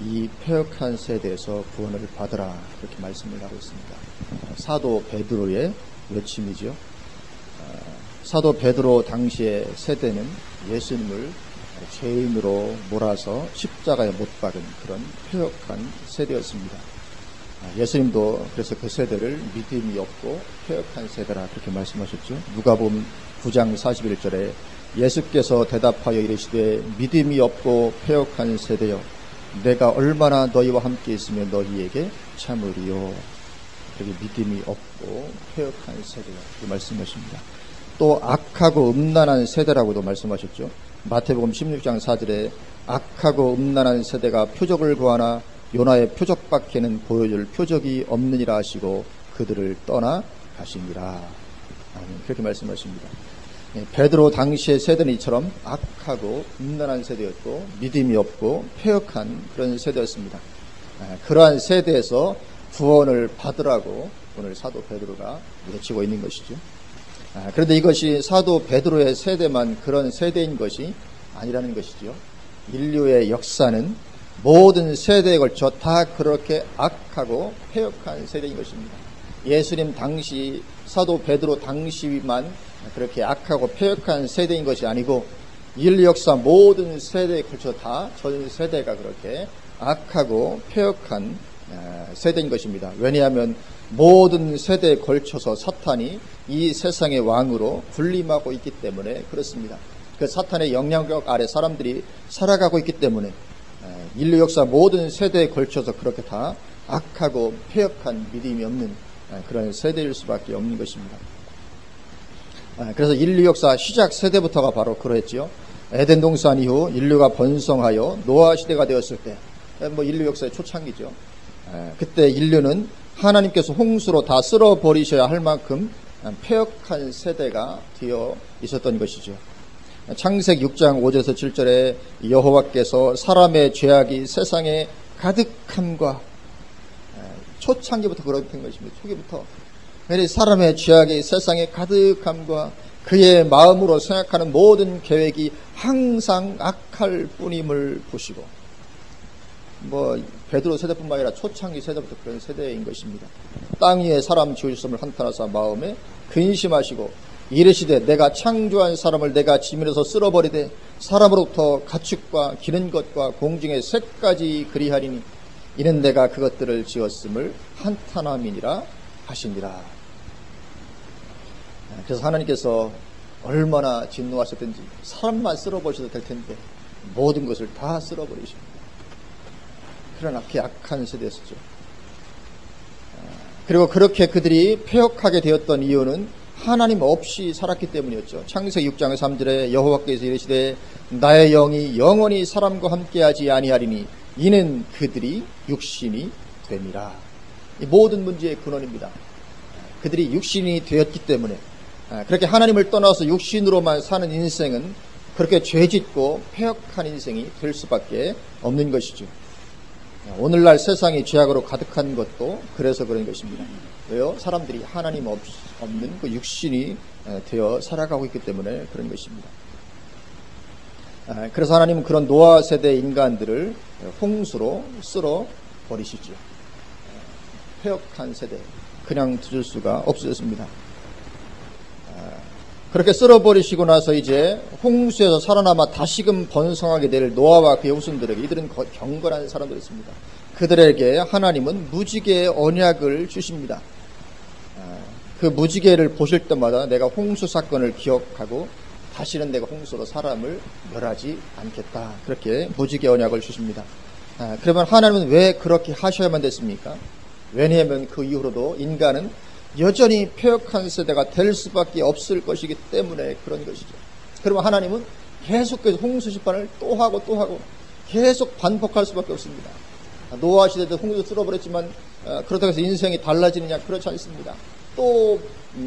이 패역한 세대에서 구원을 받으라, 그렇게 말씀을 하고 있습니다. 사도 베드로의 외침이죠. 사도 베드로 당시의 세대는 예수님을 죄인으로 몰아서 십자가에 못 박은 그런 패역한 세대였습니다. 예수님도 그래서 그 세대를 믿음이 없고 패역한 세대라 그렇게 말씀하셨죠. 누가복음 9장 41절에 예수께서 대답하여 이르시되 믿음이 없고 패역한 세대여 내가 얼마나 너희와 함께 있으며 너희에게 참으리요. 그렇게 믿음이 없고 패역한 세대여 그 말씀하십니다. 또 악하고 음란한 세대라고도 말씀하셨죠. 마태복음 16장 4절에 악하고 음란한 세대가 표적을 구하나 요나의 표적밖에는 보여줄 표적이 없느니라 하시고 그들을 떠나 가시니라. 그렇게 말씀하십니다. 베드로 당시의 세대는 이처럼 악하고 음란한 세대였고 믿음이 없고 패역한 그런 세대였습니다. 그러한 세대에서 구원을 받으라고 오늘 사도 베드로가 외치고 있는 것이죠. 그런데 이것이 사도 베드로의 세대만 그런 세대인 것이 아니라는 것이죠. 인류의 역사는 모든 세대에 걸쳐 다 그렇게 악하고 패역한 세대인 것입니다. 예수님 당시 사도 베드로 당시만 그렇게 악하고 패역한 세대인 것이 아니고 인류 역사 모든 세대에 걸쳐 다 전 세대가 그렇게 악하고 패역한 세대인 것입니다. 왜냐하면 모든 세대에 걸쳐서 사탄이 이 세상의 왕으로 군림하고 있기 때문에 그렇습니다. 그 사탄의 영향력 아래 사람들이 살아가고 있기 때문에 인류 역사 모든 세대에 걸쳐서 그렇게 다 악하고 패역한 믿음이 없는 그런 세대일 수밖에 없는 것입니다. 그래서 인류 역사 시작 세대부터가 바로 그러했지요. 에덴 동산 이후 인류가 번성하여 노아 시대가 되었을 때, 인류 역사의 초창기죠. 그때 인류는 하나님께서 홍수로 다 쓸어버리셔야 할 만큼 패역한 세대가 되어 있었던 것이죠. 창세기 6장 5절에서 7절에 여호와께서 사람의 죄악이 세상에 가득함과 초창기부터 그렇던 것입니다. 초기부터 사람의 죄악이 세상에 가득함과 그의 마음으로 생각하는 모든 계획이 항상 악할 뿐임을 보시고 베드로 세대뿐만 아니라 초창기 세대부터 그런 세대인 것입니다. 땅 위에 사람 지으셨음을 한탄하사 마음에 근심하시고 이르시되 내가 창조한 사람을 내가 지면에서 쓸어버리되 사람으로부터 가축과 기는 것과 공중의 새까지 그리하리니 이는 내가 그것들을 지었음을 한탄함이니라 하시니라. 그래서 하나님께서 얼마나 진노하셨든지 사람만 쓸어버리셔도 될 텐데 모든 것을 다 쓸어버리십니다. 그러나 악한 세대였죠. 그리고 그렇게 그들이 패역하게 되었던 이유는 하나님 없이 살았기 때문이었죠. 창세기 6장 3절에 여호와께서 이르시되 나의 영이 영원히 사람과 함께하지 아니하리니 이는 그들이 육신이 됨이라. 이 모든 문제의 근원입니다. 그들이 육신이 되었기 때문에 그렇게 하나님을 떠나서 육신으로만 사는 인생은 그렇게 죄짓고 패역한 인생이 될 수밖에 없는 것이죠. 오늘날 세상이 죄악으로 가득한 것도 그래서 그런 것입니다. 왜요? 사람들이 하나님 없는 그 육신이 되어 살아가고 있기 때문에 그런 것입니다. 그래서 하나님은 그런 노아 세대 인간들을 홍수로 쓸어 버리시죠. 패역한 세대 그냥 두줄 수가 없으셨습니다. 그렇게 쓸어버리시고 나서 이제 홍수에서 살아남아 다시금 번성하게 될 노아와 그의 후손들에게 이들은 경건한 사람들이었습니다. 그들에게 하나님은 무지개의 언약을 주십니다. 그 무지개를 보실 때마다 내가 홍수 사건을 기억하고 다시는 내가 홍수로 사람을 멸하지 않겠다. 그렇게 무지개 언약을 주십니다. 그러면 하나님은 왜 그렇게 하셔야만 됐습니까? 왜냐하면 그 이후로도 인간은 여전히 패역한 세대가 될 수밖에 없을 것이기 때문에 그런 것이죠. 그러면 하나님은 계속해서 홍수 심판을 또 하고 계속 반복할 수밖에 없습니다. 노아 시대도 홍수 쓸어버렸지만 그렇다고 해서 인생이 달라지느냐? 그렇지 않습니다. 또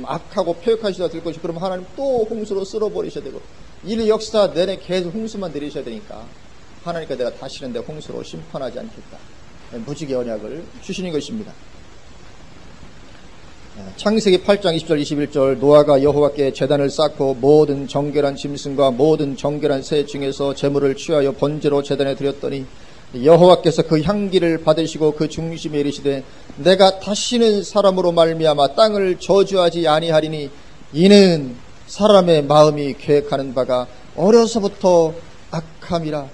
악하고 패역한 시대가 될 것이고 그러면 하나님 또 홍수로 쓸어버리셔야 되고 이 역사 내내 계속 홍수만 내리셔야 되니까 하나님께 내가 다시는 내 홍수로 심판하지 않겠다. 무지개 언약을 주시는 것입니다. 창세기 8장 20절 21절 노아가 여호와께 제단을 쌓고 모든 정결한 짐승과 모든 정결한 새 중에서 제물을 취하여 번제로 제단에 드렸더니 여호와께서 그 향기를 받으시고 그 중심에 이르시되 내가 다시는 사람으로 말미암아 땅을 저주하지 아니하리니 이는 사람의 마음이 계획하는 바가 어려서부터 악함이라.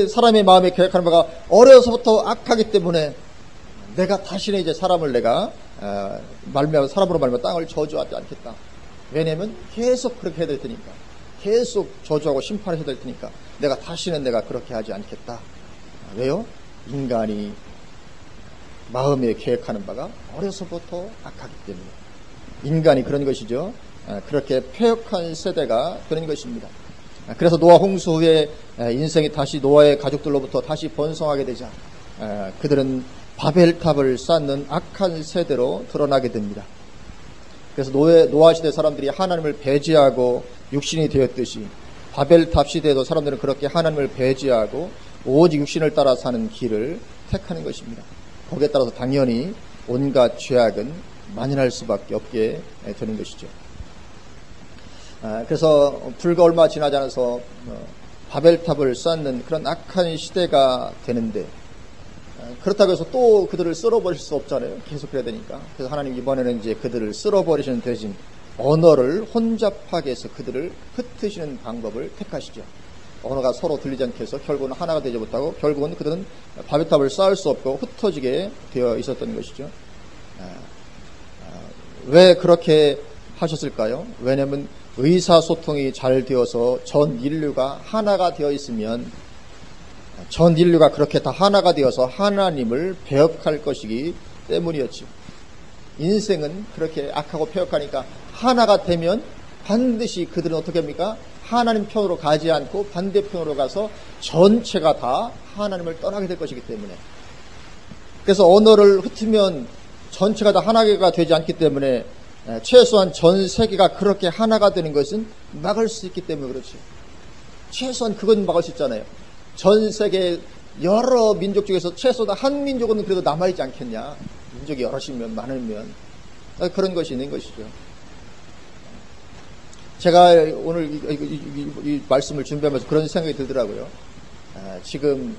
사람의 마음에 계획하는 바가 어려서부터 악하기 때문에 내가 다시는 이제 사람을 내가 사람으로 말미암아 땅을 저주하지 않겠다. 왜냐하면 계속 그렇게 해야 될 테니까, 계속 저주하고 심판해야 될 테니까 내가 다시는 내가 그렇게 하지 않겠다. 왜요? 인간이 마음에 계획하는 바가 어려서부터 악하기 때문에. 인간이 그런 것이죠. 그렇게 패역한 세대가 되는 것입니다. 그래서 노아 홍수 후에 인생이 다시 노아의 가족들로부터 다시 번성하게 되자 그들은 바벨탑을 쌓는 악한 세대로 드러나게 됩니다. 그래서 노아 시대 사람들이 하나님을 배제하고 육신이 되었듯이 바벨탑 시대에도 사람들은 그렇게 하나님을 배제하고 오직 육신을 따라 사는 길을 택하는 것입니다. 거기에 따라서 당연히 온갖 죄악은 만연할 수밖에 없게 되는 것이죠. 그래서 불과 얼마 지나지 않아서 바벨탑을 쌓는 그런 악한 시대가 되는데, 그렇다고 해서 또 그들을 쓸어버릴 수 없잖아요. 계속 그래야 되니까. 그래서 하나님 이번에는 이제 그들을 쓸어버리시는 대신 언어를 혼잡하게 해서 그들을 흩으시는 방법을 택하시죠. 언어가 서로 들리지 않게 해서 결국은 하나가 되지 못하고 결국은 그들은 바벨탑을 쌓을 수 없고 흩어지게 되어 있었던 것이죠. 왜 그렇게 하셨을까요? 왜냐하면 의사소통이 잘 되어서 전 인류가 하나가 되어 있으면 전 인류가 그렇게 다 하나가 되어서 하나님을 배역할 것이기 때문이었죠. 인생은 그렇게 악하고 패역하니까 하나가 되면 반드시 그들은 어떻게 합니까? 하나님 편으로 가지 않고 반대편으로 가서 전체가 다 하나님을 떠나게 될 것이기 때문에. 그래서 언어를 흩으면 전체가 다 하나가 되지 않기 때문에 최소한 전 세계가 그렇게 하나가 되는 것은 막을 수 있기 때문에 그렇죠. 최소한 그건 막을 수 있잖아요. 전 세계 여러 민족 중에서 최소한 한 민족은 그래도 남아있지 않겠냐. 민족이 여럿이면 많으면 그런 것이 있는 것이죠. 제가 오늘 이 말씀을 준비하면서 그런 생각이 들더라고요. 지금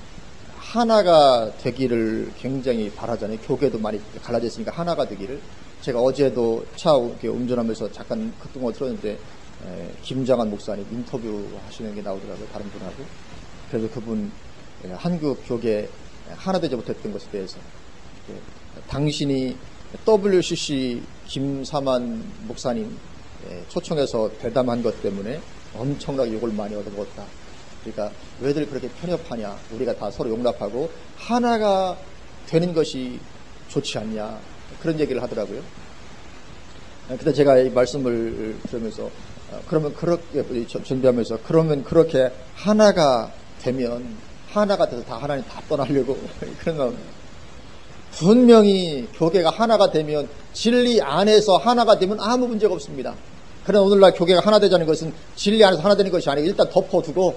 하나가 되기를 굉장히 바라잖아요. 교계도 많이 갈라져 있으니까 하나가 되기를. 제가 어제도 차 운전하면서 잠깐 그동안 들었는데 김장한 목사님 인터뷰 하시는 게 나오더라고요. 다른 분하고. 그래서 그분 한국 교계 하나 되지 못했던 것에 대해서 당신이 WCC 김사만 목사님 초청해서 대담한 것 때문에 엄청나게 욕을 많이 얻어먹었다. 그러니까 왜들 그렇게 편협하냐. 우리가 다 서로 용납하고 하나가 되는 것이 좋지 않냐. 그런 얘기를 하더라고요. 근데 제가 이 말씀을 들으면서 그러면 그렇게 준비하면서 그러면 그렇게 하나가 되면 하나가 돼서 다 하나님 다 떠나려고 그런 분명히 교계가 하나가 되면 진리 안에서 하나가 되면 아무 문제가 없습니다. 그러나 오늘날 교계가 하나 되자는 것은 진리 안에서 하나 되는 것이 아니고 일단 덮어두고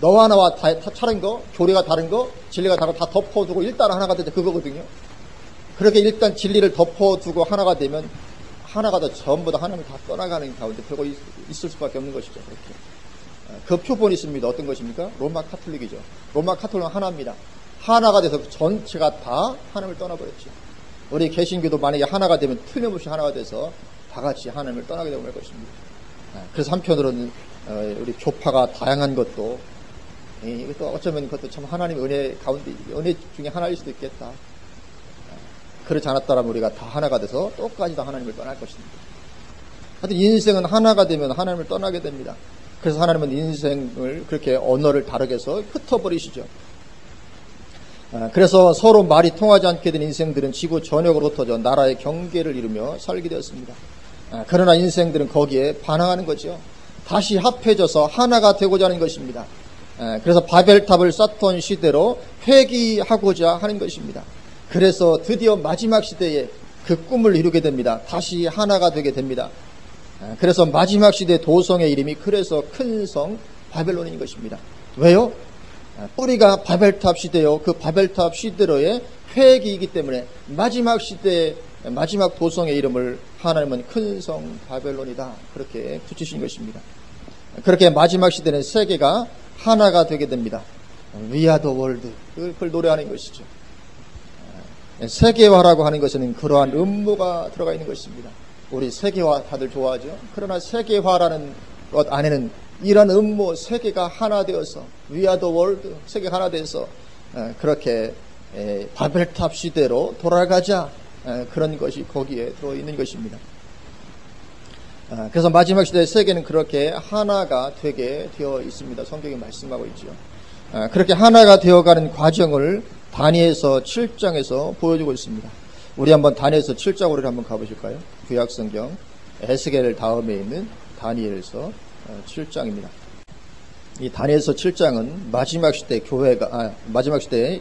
너와 나와 다른 거, 교리가 다른 거, 진리가 다른 거 다 덮어두고 일단 하나가 되자 그거거든요. 그렇게 일단 진리를 덮어두고 하나가 되면 하나가 더 전부 다 하나님을 다 떠나가는 가운데 별거 있을 수밖에 없는 것이죠. 그렇게. 그 표본이 있습니다. 어떤 것입니까? 로마 카톨릭이죠. 로마 카톨릭은 하나입니다. 하나가 돼서 전체가 다 하나님을 떠나버렸죠. 우리 개신교도 만약에 하나가 되면 틀림없이 하나가 돼서 다 같이 하나님을 떠나게 되는 것입니다. 그래서 한편으로는 우리 교파가 다양한 것도 이것도 어쩌면 그것도 참 하나님의 은혜 가운데 은혜 중에 하나일 수도 있겠다. 그렇지 않았다면 우리가 다 하나가 돼서 똑같이 다 하나님을 떠날 것입니다. 하여튼 인생은 하나가 되면 하나님을 떠나게 됩니다. 그래서 하나님은 인생을 그렇게 언어를 다르게 해서 흩어버리시죠. 그래서 서로 말이 통하지 않게 된 인생들은 지구 전역으로 흩어져 나라의 경계를 이루며 살게 되었습니다. 그러나 인생들은 거기에 반항하는 거죠. 다시 합해져서 하나가 되고자 하는 것입니다. 그래서 바벨탑을 쌓던 시대로 회귀하고자 하는 것입니다. 그래서 드디어 마지막 시대에 그 꿈을 이루게 됩니다. 다시 하나가 되게 됩니다. 그래서 마지막 시대 도성의 이름이 그래서 큰 성 바벨론인 것입니다. 왜요? 뿌리가 바벨탑 시대요. 그 바벨탑 시대로의 회귀이기 때문에 마지막 시대의 마지막 도성의 이름을 하나님은 큰 성 바벨론이다. 그렇게 붙이신 것입니다. 그렇게 마지막 시대는 세계가 하나가 되게 됩니다. We are the world. 그걸 노래하는 것이죠. 세계화라고 하는 것에는 그러한 음모가 들어가 있는 것입니다. 우리 세계화 다들 좋아하죠. 그러나 세계화라는 것 안에는 이런 음모, 세계가 하나 되어서 We are the world, 세계가 하나 되어서 그렇게 바벨탑 시대로 돌아가자, 그런 것이 거기에 들어있는 것입니다. 그래서 마지막 시대의 세계는 그렇게 하나가 되게 되어 있습니다. 성경이 말씀하고 있죠. 그렇게 하나가 되어가는 과정을 다니엘서 7장에서 보여주고 있습니다. 우리 한번 다니엘서 7장으로 한번 가보실까요? 구약성경 에스겔 다음에 있는 다니엘서 7장입니다. 이 다니엘서 7장은 마지막 시대 교회가 마지막 시대에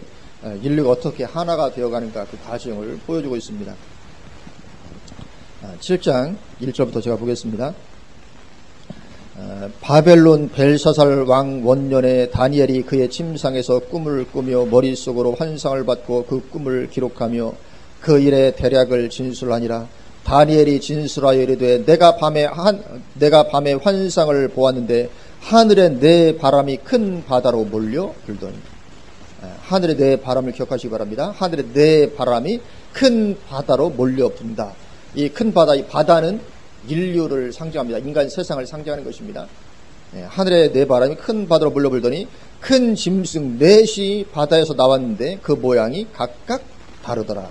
인류가 어떻게 하나가 되어가는가 그 과정을 보여주고 있습니다. 7장 1절부터 제가 보겠습니다. 바벨론 벨사살 왕 원년에 다니엘이 그의 침상에서 꿈을 꾸며 머릿속으로 환상을 받고 그 꿈을 기록하며 그 일의 대략을 진술하니라. 다니엘이 진술하여 이르되 내가 밤에 환상을 보았는데 하늘에 네 바람이 큰 바다로 몰려 불더니. 하늘에 네 바람을 기억하시기 바랍니다. 하늘에 네 바람이 큰 바다로 몰려 분다. 이 큰 바다, 이 바다는 인류를 상징합니다. 인간 세상을 상징하는 것입니다. 하늘에 네 바람이 큰 바다로 몰려 불더니 큰 짐승 넷이 바다에서 나왔는데 그 모양이 각각 다르더라.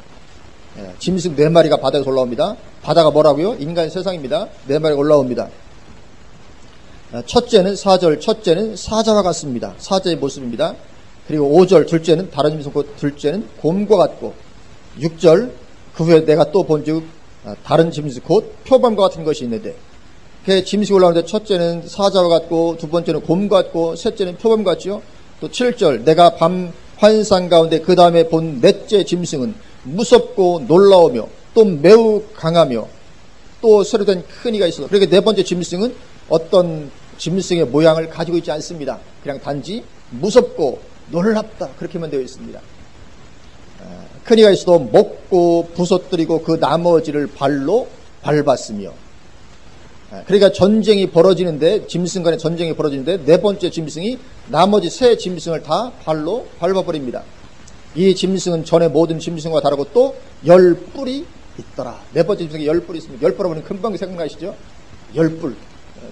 짐승 네 마리가 바다에서 올라옵니다. 바다가 뭐라고요? 인간 세상입니다. 네 마리가 올라옵니다. 첫째는 4절, 첫째는 사자와 같습니다. 사자의 모습입니다. 그리고 5절, 둘째는 다른 짐승, 둘째는 곰과 같고, 6절, 그 후에 내가 또 본즉 다른 짐승 곧 표범과 같은 것이 있는데, 그 짐승이 올라오는데 첫째는 사자와 같고, 두 번째는 곰과 같고, 셋째는 표범 같지요. 또 7절, 내가 밤 환상 가운데 그 다음에 본 넷째 짐승은 무섭고 놀라우며 또 매우 강하며 또 새로 된 큰 이가 있어서, 그러니까 네 번째 짐승은 어떤 짐승의 모양을 가지고 있지 않습니다. 그냥 단지 무섭고 놀랍다, 그렇게만 되어 있습니다. 큰 이가 있어도 먹고 부서뜨리고 그 나머지를 발로 밟았으며, 그러니까 전쟁이 벌어지는데, 짐승 간의 전쟁이 벌어지는데 네 번째 짐승이 나머지 세 짐승을 다 발로 밟아버립니다. 이 짐승은 전에 모든 짐승과 다르고 또 10뿔이 있더라. 네 번째 짐승이 10뿔이 있습니다. 10뿔 하면 금방 생각나시죠? 10뿔,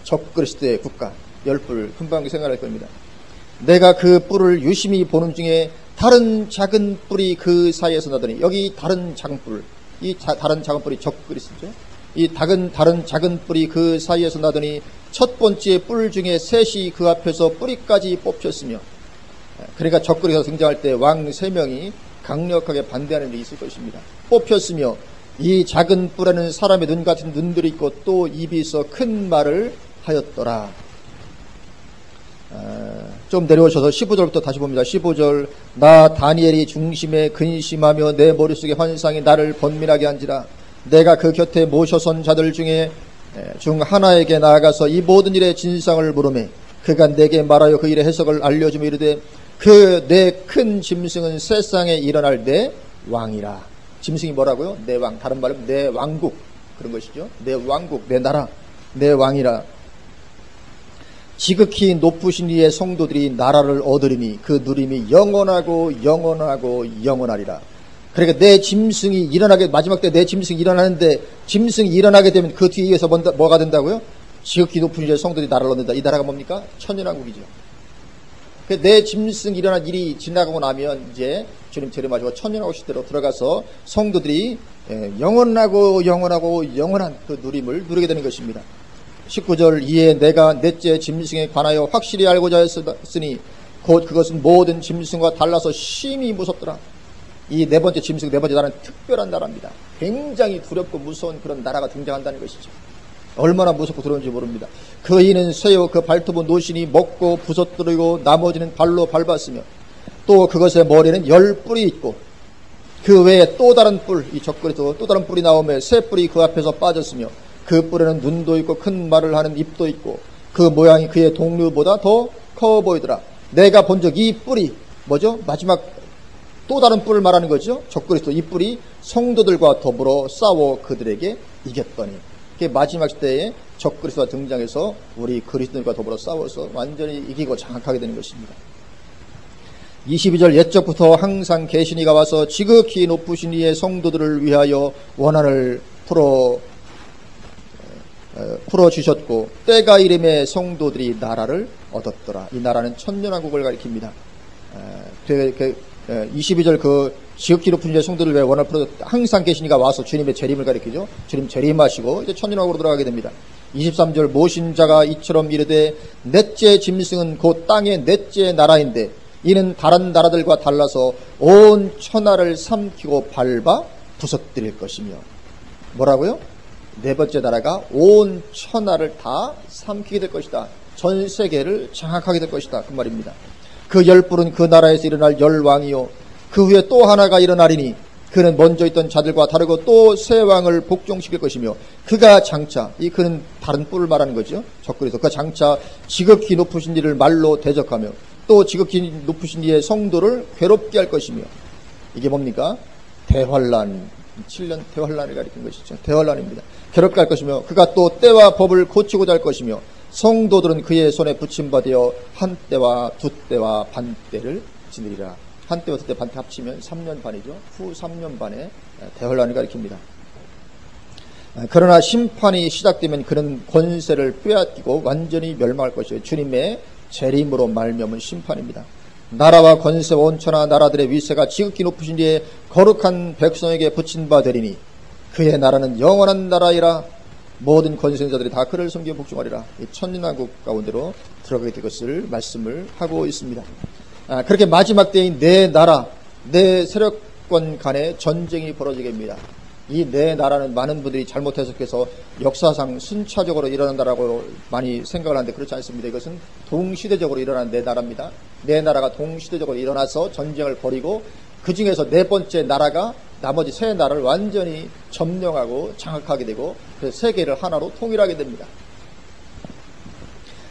적그리스도의 국가 10뿔, 금방 생각날 겁니다. 내가 그 뿔을 유심히 보는 중에 다른 작은 뿔이 그 사이에서 나더니, 여기 다른 작은 뿔, 이 다른 작은 뿔이 적그리스도죠. 이 다른 작은 뿔이 그 사이에서 나더니 첫 번째 뿔 중에 셋이 그 앞에서 뿌리까지 뽑혔으며, 그러니까 적그리스도가 등장할 때 왕 3명이 강력하게 반대하는 일이 있을 것입니다. 뽑혔으며 이 작은 뿔에는 사람의 눈 같은 눈들이 있고 또 입이 있어 큰 말을 하였더라. 좀 내려오셔서 15절부터 다시 봅니다. 15절, 나 다니엘이 중심에 근심하며 내 머릿속에 환상이 나를 번민하게 한지라. 내가 그 곁에 모셔선 자들 중 하나에게 나아가서 이 모든 일의 진상을 물으매 그가 내게 말하여 그 일의 해석을 알려주며 이르되, 그 내 큰 짐승은 세상에 일어날 내 왕이라. 짐승이 뭐라고요? 내 왕, 다른 말로 내 왕국, 그런 것이죠. 내 왕국, 내 나라, 내 왕이라. 지극히 높으신 이의 성도들이 나라를 얻으리니 그 누림이 영원하고 영원하고 영원하리라. 그러니까 내 짐승이 일어나게, 마지막 때 내 짐승이 일어나는데, 짐승이 일어나게 되면 그 뒤에서 뭐가 된다고요? 지극히 높은 이의 성도들이 나라를 얻는다. 이 나라가 뭡니까? 천년왕국이죠. 내 짐승 일어난 일이 지나가고 나면 이제 주님 재림하시고 천년왕국 시대로 들어가서 성도들이 영원하고 영원하고 영원한 그 누림을 누리게 되는 것입니다. 19절, 이에 내가 넷째 짐승에 관하여 확실히 알고자 했으니 곧 그것은 모든 짐승과 달라서 심히 무섭더라. 이 네 번째 짐승, 네 번째 나라는 특별한 나라입니다. 굉장히 두렵고 무서운 그런 나라가 등장한다는 것이죠. 얼마나 무섭고 두려운지 모릅니다. 그 이는 쇠요 그 발톱은 노신이 먹고 부서뜨리고 나머지는 발로 밟았으며, 또 그것의 머리는 10뿔이 있고 그 외에 또 다른 뿔, 이 적그리스도 또 다른 뿔이 나오며 새 뿔이 그 앞에서 빠졌으며, 그 뿔에는 눈도 있고 큰 말을 하는 입도 있고 그 모양이 그의 동류보다 더 커 보이더라. 내가 본 적 이 뿔이 뭐죠? 마지막 또 다른 뿔을 말하는 거죠. 적그리스도 이 뿔이 성도들과 더불어 싸워 그들에게 이겼더니. 마지막 시대에 적그리스도가 등장해서 우리 그리스도들과 더불어 싸워서 완전히 이기고 장악하게 되는 것입니다. 22절 옛적부터 항상 계신 이가 와서 지극히 높으신 이의 성도들을 위하여 원한을 풀어주셨고 때가 이름에 성도들이 나라를 얻었더라. 이 나라는 천년왕국을 가리킵니다. 22절 그 지극히 높은 이의 성도들을 위하여 원한을 풀어 항상 계신 이가 와서 주님의 재림을 가리키죠. 주님 재림하시고 이제 천년왕국으로 들어가게 됩니다. 23절 모신자가 이처럼 이르되 넷째 짐승은 곧 땅의 넷째 나라인데 이는 다른 나라들과 달라서 온 천하를 삼키고 밟아 부서뜨릴 것이며 뭐라고요? 네 번째 나라가 온 천하를 다 삼키게 될 것이다. 전 세계를 장악하게 될 것이다. 그 말입니다. 그 열불은 그 나라에서 일어날 열왕이요 그 후에 또 하나가 일어나리니 그는 먼저 있던 자들과 다르고 또 새 왕을 복종시킬 것이며 그가 장차 이 그는 다른 뿔을 말하는 거죠. 적그리서 그 장차 지극히 높으신 이를 말로 대적하며 또 지극히 높으신 이의 성도를 괴롭게 할 것이며 이게 뭡니까? 대환란 7년 대환란을 가리킨 것이죠. 대환란입니다. 괴롭게 할 것이며 그가 또 때와 법을 고치고자 할 것이며 성도들은 그의 손에 붙임받아 한 때와 두 때와 반 때를 지내리라. 한 때와 두 때 반 때 합치면 3년 반이죠. 후 3년 반에 대환란을 가리킵니다. 그러나 심판이 시작되면 그는 권세를 빼앗기고 완전히 멸망할 것이요 주님의 재림으로 말미암은 심판입니다. 나라와 권세와 온 천하 나라들의 위세가 지극히 높으신 이의 거룩한 백성에게 붙인 바 되리니 그의 나라는 영원한 나라이라 모든 권세자들이 다 그를 섬기고 복종하리라. 천년왕국 가운데로 들어가게 될 것을 말씀을 하고 있습니다. 그렇게 마지막 때인 네 나라, 네 세력권 간의 전쟁이 벌어지게 됩니다. 이 네 나라는 많은 분들이 잘못 해석해서 역사상 순차적으로 일어난다라고 많이 생각을 하는데 그렇지 않습니다. 이것은 동시대적으로 일어난 네 나라입니다. 네 나라가 동시대적으로 일어나서 전쟁을 벌이고 그 중에서 네 번째 나라가 나머지 세 나라를 완전히 점령하고 장악하게 되고 그래서 세계를 하나로 통일하게 됩니다.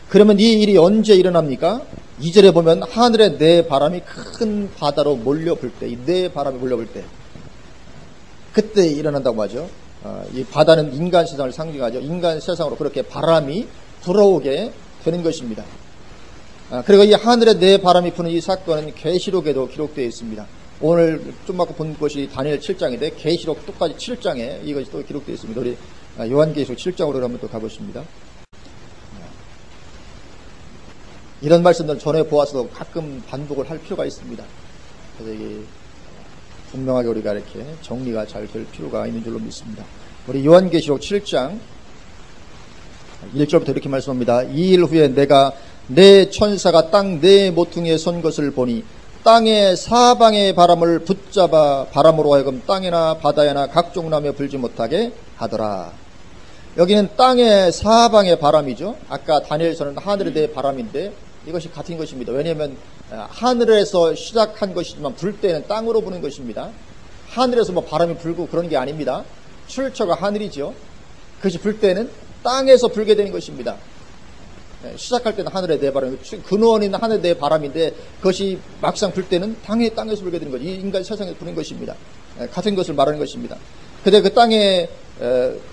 그러면 이 일이 언제 일어납니까? 2절에 보면 하늘에 네 바람이 큰 바다로 몰려불 때, 이 네 바람이 몰려불 때 그때 일어난다고 하죠. 이 바다는 인간 세상을 상징하죠. 인간 세상으로 그렇게 바람이 불어오게 되는 것입니다. 그리고 이 하늘에 네 바람이 부는 이 사건은 계시록에도 기록되어 있습니다. 오늘 좀 아까 본 것이 다니엘 7장인데 계시록 똑같이 7장에 이것이 또 기록되어 있습니다. 우리 요한계시록 7장으로 한번 또 가보십니다. 이런 말씀들 전해 보아서도 가끔 반복을 할 필요가 있습니다. 그래서 이게 분명하게 우리가 이렇게 정리가 잘 될 필요가 있는 줄로 믿습니다. 우리 요한계시록 7장 1절부터 이렇게 말씀합니다. 이 일 후에 내가 내 천사가 땅 네 모퉁이에 선 것을 보니 땅의 사방의 바람을 붙잡아 바람으로 하여금 땅이나 바다에나 각종 나무에 불지 못하게 하더라. 여기는 땅의 사방의 바람이죠. 아까 다니엘서는 하늘에 대해 바람인데 이것이 같은 것입니다. 왜냐하면 하늘에서 시작한 것이지만 불 때는 땅으로 부는 것입니다. 하늘에서 뭐 바람이 불고 그런 게 아닙니다. 출처가 하늘이죠. 그것이 불 때는 땅에서 불게 되는 것입니다. 시작할 때는 하늘에 내 바람이 근원인 하늘에 내 바람인데 그것이 막상 불 때는 땅에서 불게 되는 거죠. 이 인간 세상에서 부는 것입니다. 같은 것을 말하는 것입니다. 근데 그 땅에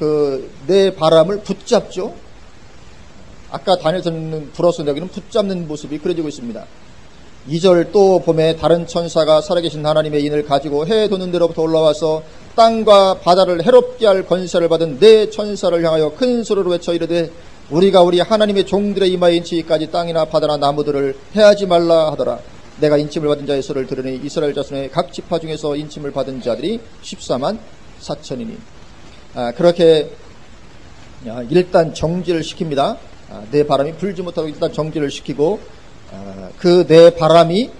그 내 바람을 붙잡죠. 아까 다니엘서는 불어서 여기는 붙잡는 모습이 그려지고 있습니다. 2절 또 봄에 다른 천사가 살아계신 하나님의 인을 가지고 해 도는 데로부터 올라와서 땅과 바다를 해롭게 할 권세를 받은 네 천사를 향하여 큰 소리로 외쳐 이르되 우리가 우리 하나님의 종들의 이마에 인치기까지 땅이나 바다나 나무들을 해하지 말라 하더라. 내가 인침을 받은 자의 소리를 들으니 이스라엘 자손의 각 지파 중에서 인침을 받은 자들이 14만 4천이니 그렇게 일단 정지를 시킵니다. 내 바람이 불지 못하고 일단 정지를 시키고 그 내 바람이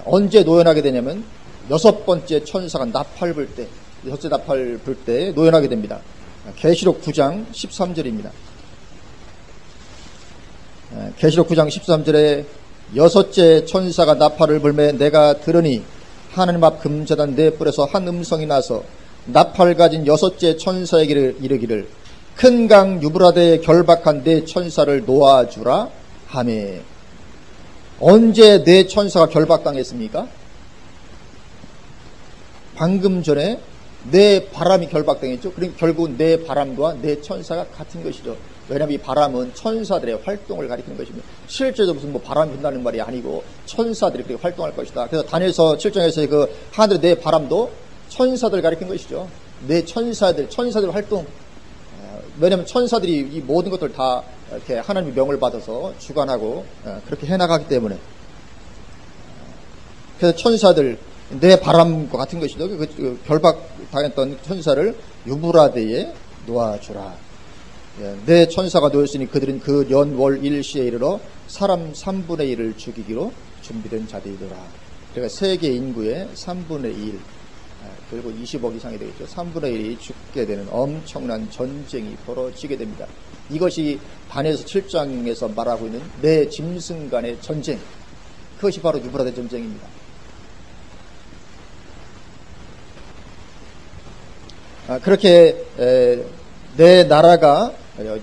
언제 노연하게 되냐면 여섯 번째 천사가 나팔 불 때, 여섯째 나팔 불 때 노연하게 됩니다. 계시록 9장 13절입니다. 계시록 9장 13절에 여섯째 천사가 나팔을 불매 내가 들으니 하나님 앞 금제단 네 뿔에서 한 음성이 나서 나팔 가진 여섯째 천사에게 이르기를 큰 강 유브라데에 결박한 네 천사를 놓아주라 하매. 언제 네 천사가 결박당했습니까? 방금 전에 네 바람이 결박당했죠. 그러니까 결국 네 바람과 네 천사가 같은 것이죠. 왜냐하면 이 바람은 천사들의 활동을 가리키는 것입니다. 실제로 무슨 뭐 바람이 분다는 말이 아니고 천사들이 그렇게 활동할 것이다. 그래서 다니엘서 7장에서의 그 하늘의 네 바람도 천사들을 가리킨 것이죠. 네 천사들 활동. 왜냐하면 천사들이 이 모든 것들 다 이렇게 하나님의 명을 받아서 주관하고 그렇게 해나가기 때문에. 그래서 천사들 내 바람과 같은 것이죠. 그 결박당했던 천사를 유브라데에 놓아주라. 내 천사가 놓였으니 그들은 그 연월 일시에 이르러 사람 3분의 1을 죽이기로 준비된 자들이더라. 그러니까 세계 인구의 3분의 1, 그리고 20억 이상이 되겠죠. 3분의 1이 죽게 되는 엄청난 전쟁이 벌어지게 됩니다. 이것이 다니엘서 7장에서 말하고 있는 내 짐승 간의 전쟁, 그것이 바로 유브라데 전쟁입니다. 그렇게 내 나라가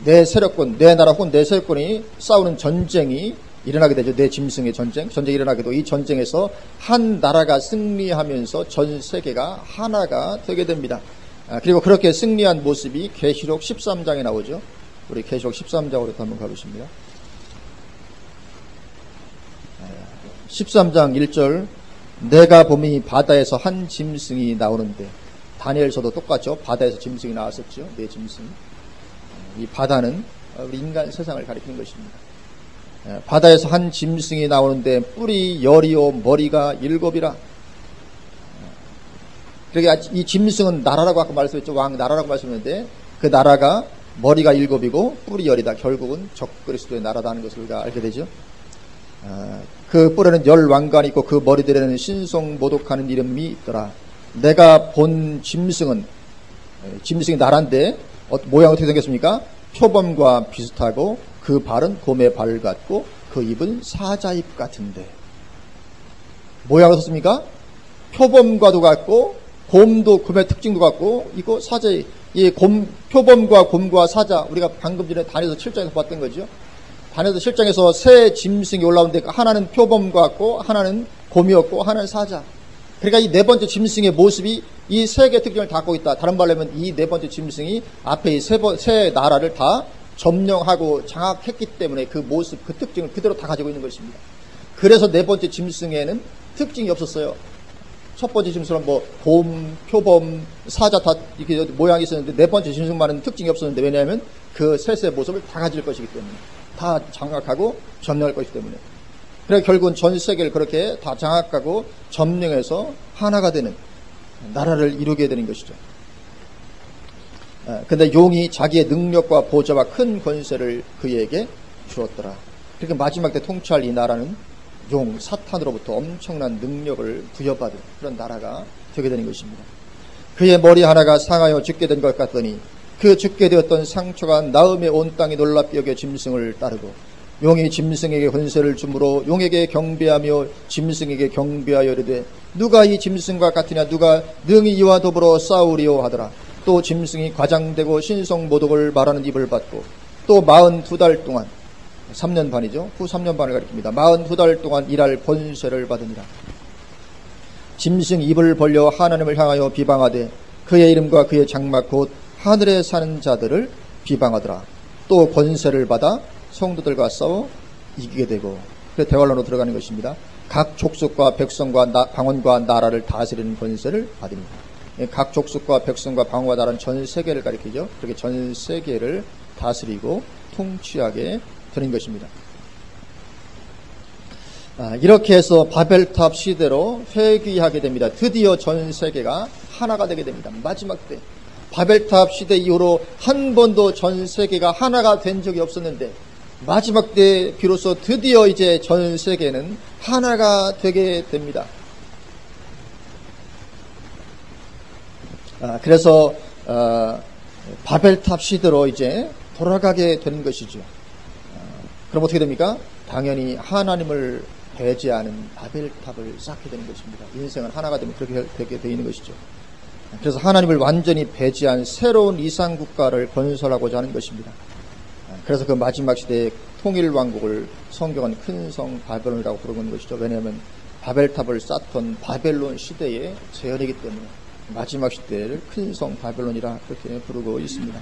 내 세력군, 내 나라 혹은 내 세력군이 싸우는 전쟁이 일어나게 되죠. 내 짐승의 전쟁이 일어나게도 이 전쟁에서 한 나라가 승리하면서 전 세계가 하나가 되게 됩니다. 그리고 그렇게 승리한 모습이 계시록 13장에 나오죠. 우리 계시록 13장으로 한번 가보십니다. 13장 1절 내가 보니 바다에서 한 짐승이 나오는데, 다니엘서도 똑같죠. 바다에서 짐승이 나왔었죠. 내 짐승. 이 바다는 우리 인간 세상을 가리키는 것입니다. 바다에서 한 짐승이 나오는데 뿔이 10이요 머리가 7이라. 그러니까 이 짐승은 나라라고 아까 말씀했죠. 왕 나라라고 말씀했는데 그 나라가 머리가 7이고 뿔이 10이다. 결국은 적그리스도의 나라라는 것을 우리가 알게 되죠. 그 뿔에는 10왕관이 있고 그 머리들에는 신성모독하는 이름이 있더라. 내가 본 짐승이 나라인데 모양은 어떻게 생겼습니까? 표범과 비슷하고 그 발은 곰의 발 같고 그 입은 사자입 같은데. 모양은 어떻습니까? 표범과도 같고 곰도 곰의 특징도 같고 이거 사자의 표범과 곰과 사자, 우리가 방금 전에 다니엘서 7장에서 봤던 거죠. 다니엘서 7장에서 새 짐승이 올라오는데 하나는 표범과 같고 하나는 곰이었고 하나는 사자. 그러니까 이 네 번째 짐승의 모습이 이 세 개의 특징을 다 갖고 있다. 다른 말로 하면 이 네 번째 짐승이 앞에 이 세 나라를 다 점령하고 장악했기 때문에 그 모습, 그 특징을 그대로 다 가지고 있는 것입니다. 그래서 네 번째 짐승에는 특징이 없었어요. 첫 번째 짐승은 뭐 곰, 표범, 사자 다 이렇게 모양이 있었는데 네 번째 짐승만은 특징이 없었는데, 왜냐하면 그 셋의 모습을 다 가질 것이기 때문에, 다 장악하고 점령할 것이기 때문에. 그래서 결국은 전 세계를 그렇게 다 장악하고 점령해서 하나가 되는 나라를 이루게 되는 것이죠. 근데 용이 자기의 능력과 보좌와 큰 권세를 그에게 주었더라. 그렇게 마지막 때 통치할 이 나라는 용, 사탄으로부터 엄청난 능력을 부여받은 그런 나라가 되게 되는 것입니다. 그의 머리 하나가 상하여 죽게 된 것 같더니 그 죽게 되었던 상처가 나음에 온 땅이 놀랍게 여겨 짐승을 따르고, 용이 짐승에게 권세를 주므로 용에게 경배하며 짐승에게 경배하여 이르되 누가 이 짐승과 같으냐, 누가 능히 이와 더불어 싸우리요 하더라. 또 짐승이 과장되고 신성모독을 말하는 입을 받고 또 42달 동안 3년 반이죠. 후 3년 반을 가리킵니다. 42달 동안 일할 권세를 받으니라. 짐승 입을 벌려 하나님을 향하여 비방하되 그의 이름과 그의 장막 곧 하늘에 사는 자들을 비방하더라. 또 권세를 받아 성도들과 싸워 이기게 되고, 그래서 대화론으로 들어가는 것입니다. 각 족속과 백성과 방언과 나라를 다스리는 권세를 받으니라. 각 족속과 백성과 방언과 나라는 전 세계를 가리키죠. 그렇게 전 세계를 다스리고 통치하게 되는 것입니다. 이렇게 해서 바벨탑 시대로 회귀하게 됩니다. 드디어 전 세계가 하나가 되게 됩니다. 마지막 때 바벨탑 시대 이후로 한 번도 전 세계가 하나가 된 적이 없었는데 마지막 때 비로소 드디어 이제 전 세계는 하나가 되게 됩니다. 그래서 바벨탑 시대로 이제 돌아가게 되는 것이죠. 그럼 어떻게 됩니까? 당연히 하나님을 배제하는 바벨탑을 쌓게 되는 것입니다. 인생은 하나가 되면 그렇게 되게 되어 있는 것이죠. 그래서 하나님을 완전히 배제한 새로운 이상국가를 건설하고자 하는 것입니다. 그래서 그 마지막 시대의 통일왕국을 성경은 큰 성 바벨론이라고 부르는 것이죠. 왜냐하면 바벨탑을 쌓던 바벨론 시대의 재현이기 때문에 마지막 시대를 큰 성 바벨론이라 그렇게 부르고 있습니다.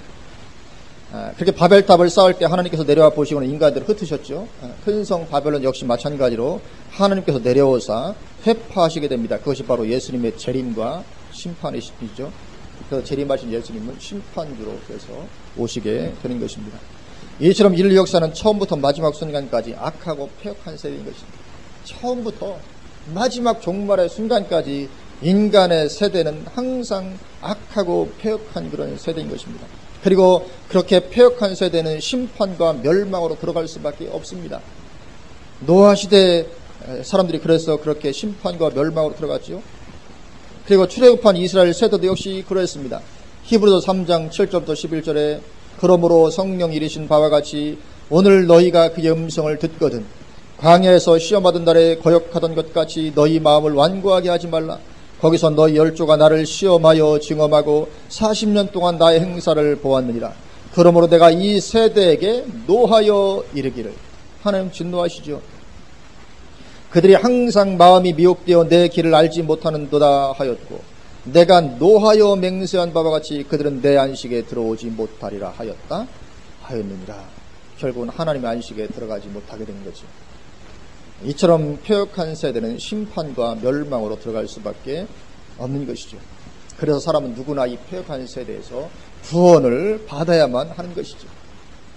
그렇게 바벨탑을 쌓을 때 하나님께서 내려와 보시고는 인간들을 흩으셨죠. 큰 성 바벨론 역시 마찬가지로 하나님께서 내려오사 회파하시게 됩니다. 그것이 바로 예수님의 재림과 심판이시죠. 그래서 재림하신 예수님은 심판주로 해서 오시게 되는 것입니다. 이처럼 인류 역사는 처음부터 마지막 순간까지 악하고 폐역한 세대인 것입니다. 처음부터 마지막 종말의 순간까지 인간의 세대는 항상 악하고 폐역한 그런 세대인 것입니다. 그리고 그렇게 폐역한 세대는 심판과 멸망으로 들어갈 수밖에 없습니다. 노아 시대 사람들이 그래서 그렇게 심판과 멸망으로 들어갔지요. 그리고 출애굽한 이스라엘 세대도 역시 그랬습니다. 히브리서 3장 7절부터 11절에 그러므로 성령이 이르신 바와 같이 오늘 너희가 그의 음성을 듣거든 광야에서 시험하던 날에 거역하던 것 같이 너희 마음을 완고하게 하지 말라. 거기서 너희 열조가 나를 시험하여 증험하고 40년 동안 나의 행사를 보았느니라. 그러므로 내가 이 세대에게 노하여 이르기를. 하나님 진노하시죠. 그들이 항상 마음이 미혹되어 내 길을 알지 못하는도다 하였고 내가 노하여 맹세한 바와 같이 그들은 내 안식에 들어오지 못하리라 하였느니라. 결국은 하나님의 안식에 들어가지 못하게 된 거죠. 이처럼 폐역한 세대는 심판과 멸망으로 들어갈 수밖에 없는 것이죠. 그래서 사람은 누구나 이 폐역한 세대에서 구원을 받아야만 하는 것이죠.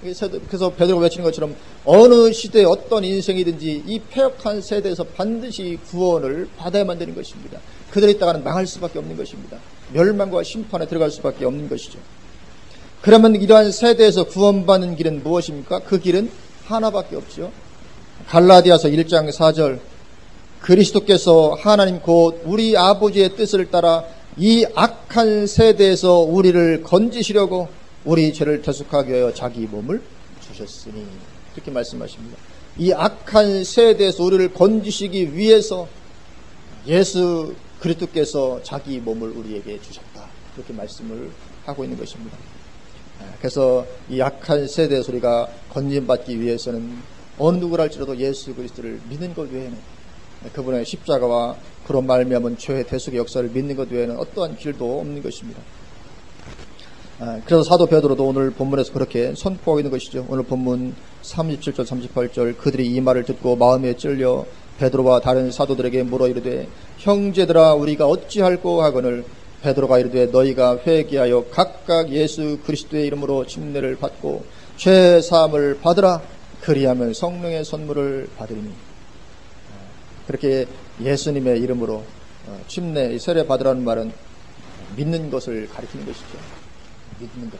그래서 베드로가 외치는 것처럼 어느 시대에 어떤 인생이든지 이 폐역한 세대에서 반드시 구원을 받아야만 되는 것입니다. 그들이 있다가는 망할 수밖에 없는 것입니다. 멸망과 심판에 들어갈 수밖에 없는 것이죠. 그러면 이러한 세대에서 구원받는 길은 무엇입니까? 그 길은 하나밖에 없죠. 갈라디아서 1장 4절 그리스도께서 하나님 곧 우리 아버지의 뜻을 따라 이 악한 세대에서 우리를 건지시려고 우리 죄를 대속하게 하여 자기 몸을 주셨으니 그렇게 말씀하십니다. 이 악한 세대에서 우리를 건지시기 위해서 예수 그리스도께서 자기 몸을 우리에게 주셨다. 그렇게 말씀을 하고 있는 것입니다. 그래서 이 악한 세대에서 우리가 건진받기 위해서는 어느 누구랄지라도 예수 그리스도를 믿는 것 외에는 그분의 십자가와 그로 말미암은 죄의 대속의 역사를 믿는 것 외에는 어떠한 길도 없는 것입니다. 그래서 사도 베드로도 오늘 본문에서 그렇게 선포하고 있는 것이죠. 오늘 본문 37절 38절 그들이 이 말을 듣고 마음에 찔려 베드로와 다른 사도들에게 물어 이르되 형제들아 우리가 어찌할꼬 하거늘 베드로가 이르되 너희가 회개하여 각각 예수 그리스도의 이름으로 침례를 받고 죄 사함을 받으라. 그리하면 성령의 선물을 받으리니. 그렇게 예수님의 이름으로 침례 세례 받으라는 말은 믿는 것을 가리키는 것이죠. 믿는 것.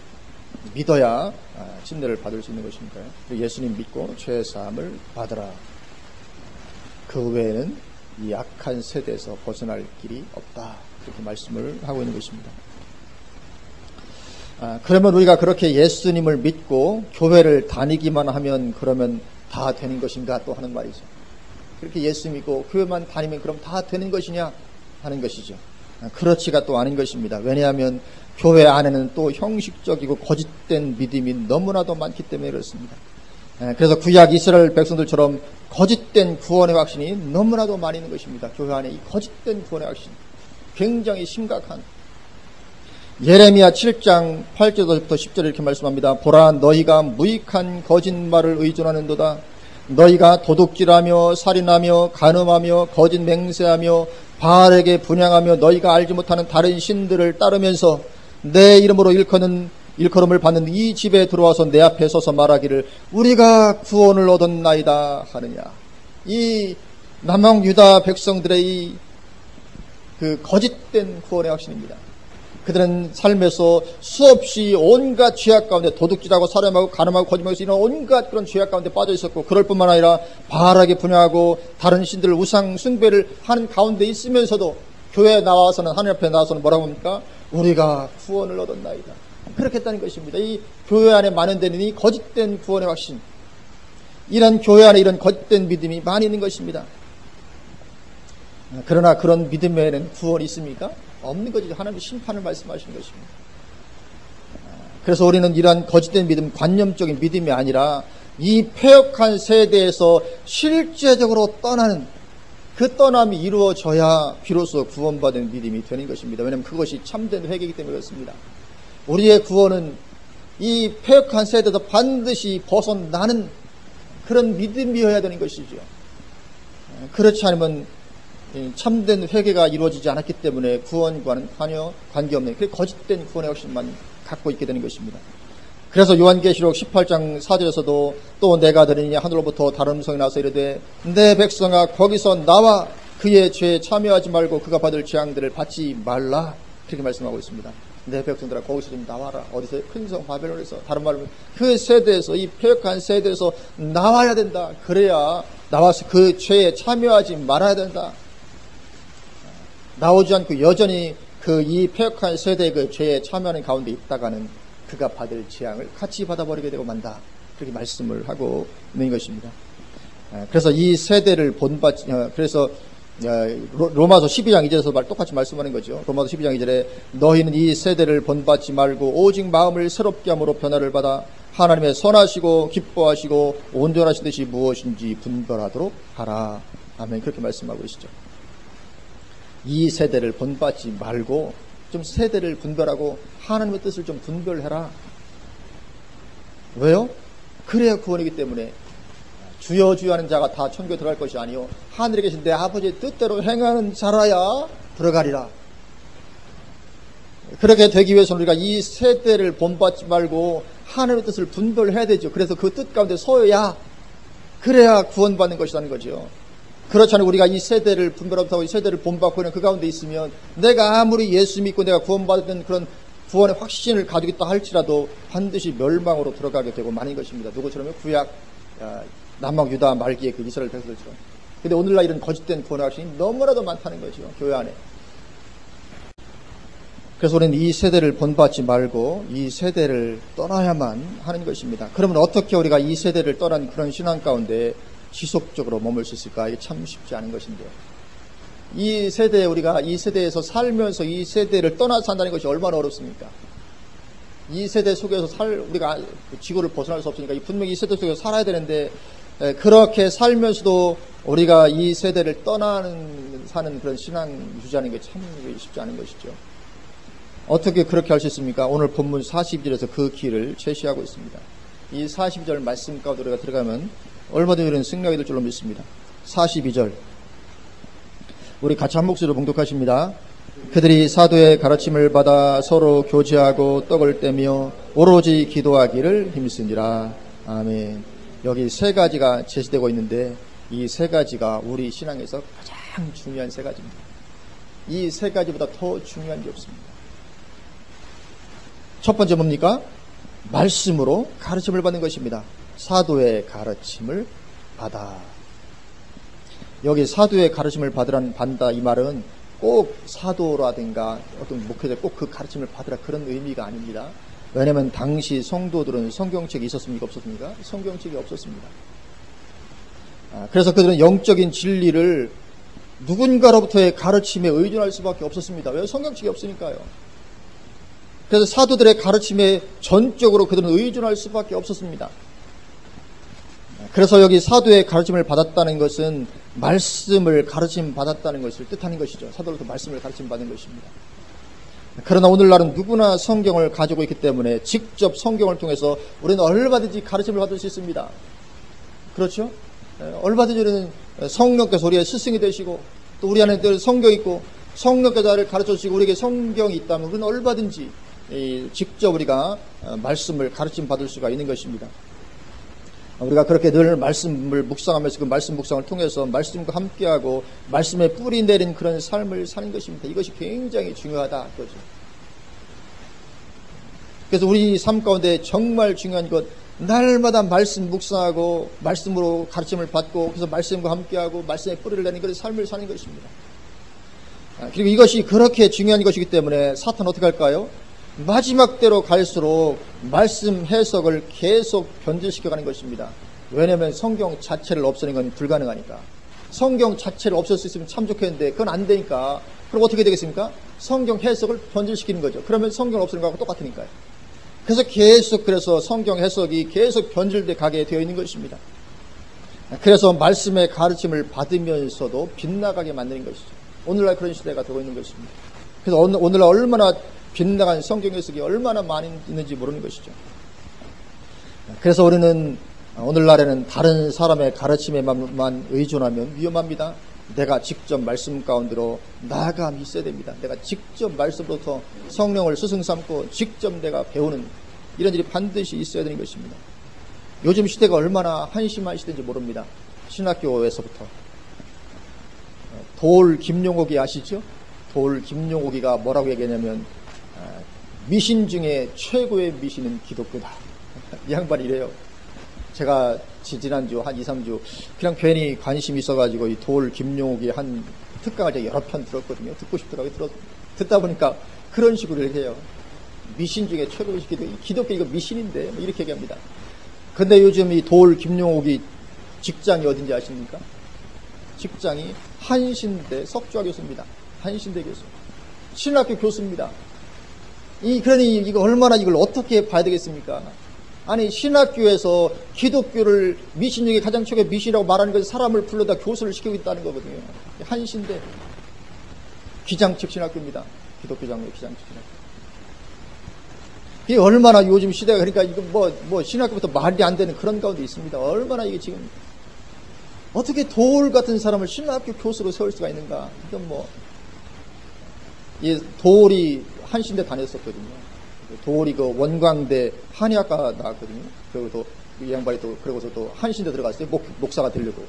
믿어야 침례를 받을 수 있는 것이니까요. 예수님 믿고 죄 사함을 받으라. 그 외에는 이 악한 세대에서 벗어날 길이 없다. 그렇게 말씀을 하고 있는 것입니다. 그러면 우리가 그렇게 예수님을 믿고 교회를 다니기만 하면 그러면 다 되는 것인가 또 하는 말이죠. 그렇게 예수 믿고 교회만 다니면 그럼 다 되는 것이냐 하는 것이죠. 그렇지가 또 아닌 것입니다. 왜냐하면 교회 안에는 또 형식적이고 거짓된 믿음이 너무나도 많기 때문에 그렇습니다. 그래서 구약 이스라엘 백성들처럼 거짓된 구원의 확신이 너무나도 많이 있는 것입니다. 교회 안에 이 거짓된 구원의 확신 굉장히 심각한. 예레미야 7장 8절부터 10절 이렇게 말씀합니다. 보라 너희가 무익한 거짓말을 의존하는도다. 너희가 도둑질하며 살인하며 간음하며 거짓 맹세하며 바알에게 분향하며 너희가 알지 못하는 다른 신들을 따르면서 내 이름으로 일컬음을 받는 이 집에 들어와서 내 앞에 서서 말하기를 우리가 구원을 얻었나이다 하느냐. 이 남방 유다 백성들의 그 거짓된 구원의 확신입니다. 그들은 삶에서 수없이 온갖 죄악 가운데 도둑질하고 살인하고 간음하고 거짓말하고 이런 온갖 그런 죄악 가운데 빠져 있었고 그럴 뿐만 아니라 바알에게 분향하고 다른 신들을 우상 숭배를 하는 가운데 있으면서도 교회에 나와서는 하나님 앞에 나와서는 뭐라고 합니까? 우리가 구원을 얻었나이다. 그렇게 했다는 것입니다. 이 교회 안에 만연되는 이 거짓된 구원의 확신, 이런 교회 안에 이런 거짓된 믿음이 많이 있는 것입니다. 그러나 그런 믿음에는 구원이 있습니까? 없는 거죠. 하나님의 심판을 말씀하시는 것입니다. 그래서 우리는 이러한 거짓된 믿음, 관념적인 믿음이 아니라 이 폐역한 세대에서 실제적으로 떠나는 그 떠남이 이루어져야 비로소 구원받은 믿음이 되는 것입니다. 왜냐하면 그것이 참된 회개이기 때문에 그렇습니다. 우리의 구원은 이 패역한 세대에서 반드시 벗어나는 그런 믿음이어야 되는 것이죠. 그렇지 않으면 참된 회개가 이루어지지 않았기 때문에 구원과는 전혀 관계없는 그 거짓된 구원의 확신만 갖고 있게 되는 것입니다. 그래서 요한계시록 18장 4절에서도 또 내가 들으니 하늘로부터 다른 음성이 나서 이르되 내 백성아 거기서 나와 그의 죄에 참여하지 말고 그가 받을 재앙들을 받지 말라 그렇게 말씀하고 있습니다. 내 백성들아 거기서 좀 나와라. 어디서? 큰 성 바벨론에서. 다른 말로 그 세대에서, 이 패역한 세대에서 나와야 된다. 그래야 나와서 그 죄에 참여하지 말아야 된다. 나오지 않고 여전히 이 패역한 세대의 그 죄에 참여하는 가운데 있다가는 그가 받을 재앙을 같이 받아버리게 되고 만다. 그렇게 말씀을 하고 있는 것입니다. 그래서 이 세대를 본받지, 그래서 로마서 12장 2절에서 똑같이 말씀하는 거죠. 로마서 12장 2절에 너희는 이 세대를 본받지 말고 오직 마음을 새롭게 함으로 변화를 받아 하나님의 선하시고 기뻐하시고 온전하신 뜻이 무엇인지 분별하도록 하라. 아멘. 그렇게 말씀하고 계시죠. 이 세대를 본받지 말고 좀 세대를 분별하고 하나님의 뜻을 좀 분별해라. 왜요? 그래야 구원이기 때문에. 주여 주여 하는 자가 다 천국에 들어갈 것이 아니요 하늘에 계신 내 아버지의 뜻대로 행하는 자라야 들어가리라. 그렇게 되기 위해서는 우리가 이 세대를 본받지 말고 하나님의 뜻을 분별해야 되죠. 그래서 그 뜻 가운데 서야 그래야 구원받는 것이라는 거죠. 그렇지 않으면 우리가 이 세대를 분별하고 이 세대를 본받고 있는 그 가운데 있으면 내가 아무리 예수 믿고 내가 구원받은 그런 구원의 확신을 가지고 있다 할지라도 반드시 멸망으로 들어가게 되고 마는 것입니다. 누구처럼요? 구약 남방 유다 말기의 그 이스라엘 백성들처럼. 근데 오늘날 이런 거짓된 구원의 확신이 너무나도 많다는 거죠. 교회 안에. 그래서 우리는 이 세대를 본받지 말고 이 세대를 떠나야만 하는 것입니다. 그러면 어떻게 우리가 이 세대를 떠난 그런 신앙 가운데 지속적으로 머물 수 있을까? 이게 참 쉽지 않은 것인데요. 이 세대에 우리가 이 세대에서 살면서 이 세대를 떠나서 산다는 것이 얼마나 어렵습니까? 이 세대 속에서 우리가 지구를 벗어날 수 없으니까 분명히 이 세대 속에서 살아야 되는데 그렇게 살면서도 우리가 이 세대를 사는 그런 신앙 유지하는 게 참 쉽지 않은 것이죠. 어떻게 그렇게 할 수 있습니까? 오늘 본문 42절에서 그 길을 제시하고 있습니다. 이 42절 말씀 가운데 우리가 들어가면 얼마든지 우리는 승리하게 될 줄로 믿습니다. 42절 우리 같이 한 목소리로 봉독하십니다. 그들이 사도의 가르침을 받아 서로 교제하고 떡을 떼며 오로지 기도하기를 힘쓰니라. 아멘. 여기 세 가지가 제시되고 있는데 이 세 가지가 우리 신앙에서 가장 중요한 세 가지입니다. 이 세 가지보다 더 중요한 게 없습니다. 첫 번째 뭡니까? 말씀으로 가르침을 받는 것입니다. 사도의 가르침을 받아. 여기 사도의 가르침을 받다 이 말은 꼭 사도라든가 어떤 목회자 꼭 그 가르침을 받으라 그런 의미가 아닙니다. 왜냐하면 당시 성도들은 성경책이 있었습니까? 없었습니까? 성경책이 없었습니다. 그래서 그들은 영적인 진리를 누군가로부터의 가르침에 의존할 수밖에 없었습니다. 왜? 성경책이 없으니까요. 그래서 사도들의 가르침에 전적으로 그들은 의존할 수밖에 없었습니다. 그래서 여기 사도의 가르침을 받았다는 것은 말씀을 가르침 받았다는 것을 뜻하는 것이죠. 사도로부터 말씀을 가르침 받은 것입니다. 그러나 오늘날은 누구나 성경을 가지고 있기 때문에 직접 성경을 통해서 우리는 얼마든지 가르침을 받을 수 있습니다. 그렇죠? 얼마든지 우리는 성령께서 우리의 스승이 되시고 또 우리 안에 늘 성경이 있고 성령께서 나를 가르쳐 주시고 우리에게 성경이 있다면 우리는 얼마든지 직접 우리가 말씀을 가르침 받을 수가 있는 것입니다. 우리가 그렇게 늘 말씀을 묵상하면서 그 말씀 묵상을 통해서 말씀과 함께하고 말씀에 뿌리 내린 그런 삶을 사는 것입니다. 이것이 굉장히 중요하다. 그렇죠? 그래서 우리 삶 가운데 정말 중요한 것, 날마다 말씀 묵상하고 말씀으로 가르침을 받고 그래서 말씀과 함께하고 말씀에 뿌리를 내는 그런 삶을 사는 것입니다. 그리고 이것이 그렇게 중요한 것이기 때문에 사탄은 어떻게 할까요? 마지막 때로 갈수록 말씀 해석을 계속 변질시켜가는 것입니다. 왜냐하면 성경 자체를 없애는 건 불가능하니까. 성경 자체를 없앨 수 있으면 참 좋겠는데 그건 안 되니까. 그럼 어떻게 되겠습니까? 성경 해석을 변질시키는 거죠. 그러면 성경을 없애는 거하고 똑같으니까요. 그래서 성경 해석이 계속 변질돼 가게 되어 있는 것입니다. 그래서 말씀의 가르침을 받으면서도 빗나가게 만드는 것이죠. 오늘날 그런 시대가 되고 있는 것입니다. 그래서 오늘날 얼마나 빗나간 성경 해석이 얼마나 많이 있는지 모르는 것이죠. 그래서 우리는 오늘날에는 다른 사람의 가르침에만 의존하면 위험합니다. 내가 직접 말씀 가운데로 나아감이 있어야 됩니다. 내가 직접 말씀으로부터 성령을 스승 삼고 직접 내가 배우는 이런 일이 반드시 있어야 되는 것입니다. 요즘 시대가 얼마나 한심한 시대인지 모릅니다. 신학교에서부터 도올 김용옥이 아시죠? 도올 김용옥이가 뭐라고 얘기하냐면 미신 중에 최고의 미신은 기독교다. 이 양반이 이래요. 제가 지난주 한 2, 3주 그냥 괜히 관심이 있어가지고 이 도올 김용옥이 한 특강을 제가 여러 편 들었거든요. 듣고 싶더라고요. 듣다 보니까 그런 식으로 이렇게 해요. 미신 중에 최고의 기독교 이거 미신인데 뭐 이렇게 얘기합니다. 근데 요즘 이 도올 김용옥이 직장이 어딘지 아십니까? 직장이 한신대 석좌 교수입니다. 한신대 교수. 신학교 교수입니다. 그러니 이거 얼마나 이걸 어떻게 봐야 되겠습니까? 아니 신학교에서 기독교를 미신 중에 가장 최고의 미신이라고 말하는 것은 사람을 불러다 교수를 시키고 있다는 거거든요. 한신대 기장측 신학교입니다. 기독교 장로의 기장측 신학교. 이게 얼마나 요즘 시대가 그러니까 이거 뭐 신학교부터 말이 안 되는 그런 가운데 있습니다. 얼마나 이게 지금 어떻게 도올 같은 사람을 신학교 교수로 세울 수가 있는가? 이건 도올이 한신대 다녔었거든요. 도올이 그 원광대 한의학과 나왔거든요. 그리고 또 이 양반이 또 그러고서 또 한신대 들어갔어요. 목사가 되려고.